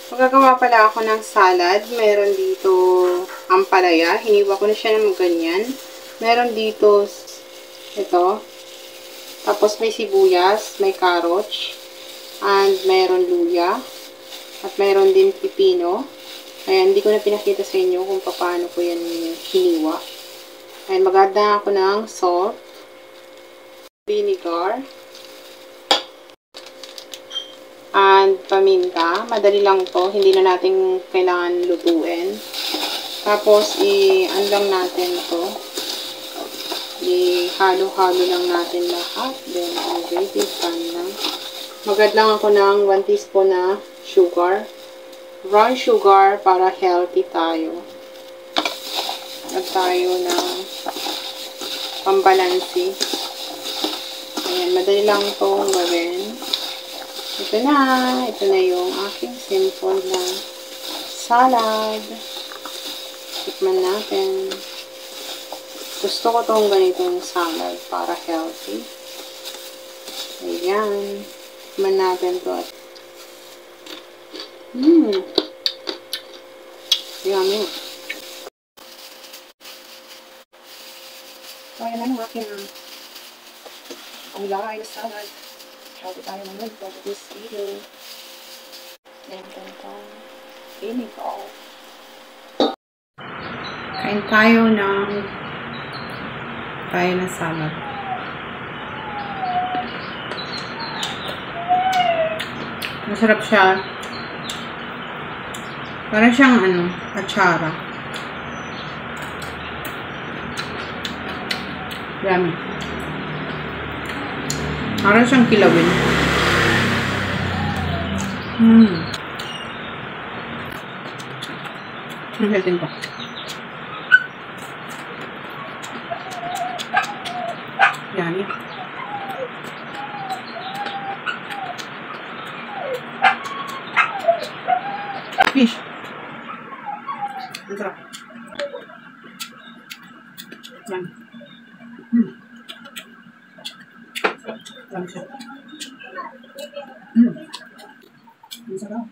Magagawa pala ako ng salad. Meron dito ampalaya. Hiniwa ko na siya ng ganyan. Meron dito ito. Tapos may sibuyas, may carrots, and meron luya. At meron din pipino. Ayan, hindi ko na pinakita sa inyo kung paano ko yan hiniwa. Ayan, mag-add ako ng salt, vinegar, and paminta. Madali lang to. Hindi na natin kailangan lutuin. Tapos, ano lang natin to. I-halo-halo lang natin lahat. Then, ready na. Mag-add lang ako ng 1 teaspoon na sugar. Brown sugar para healthy tayo. Add tayo ng pambalansi. Ayan, madali lang itong gawin. Ito na yung aking simple na salad. Tikman natin. Gusto ko itong ganitong salad para healthy. Ayan. Tikman natin ito. Yummy. So, ayan na yung aking ulay na salad. Healthy tayo naman for this video. Then, vinegar. Kain tayo ng salad. Masarap siya. Parang siyang atsara. Yummy. Parang siyang kilawin. Nahitin ko. Yummy. Fish. Ang sarap. Yan. Ang sarap. Ang sarap.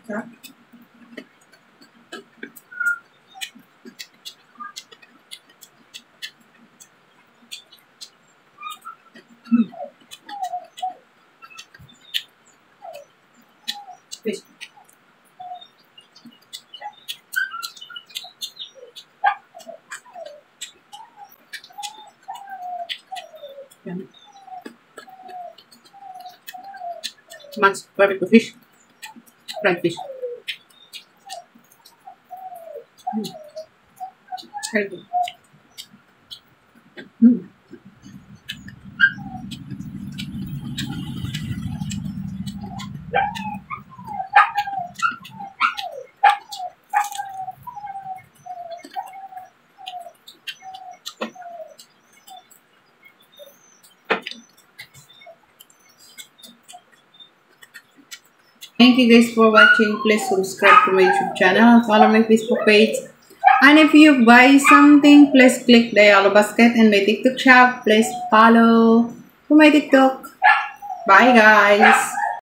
Sarap. Fish. Yan. Mas perfect for fish. Fried fish. Very good. Thank you guys for watching. Please subscribe to my YouTube channel. Follow my Facebook page. And if you buy something, please click the yellow basket and my TikTok shop. Please follow to my TikTok. Bye guys.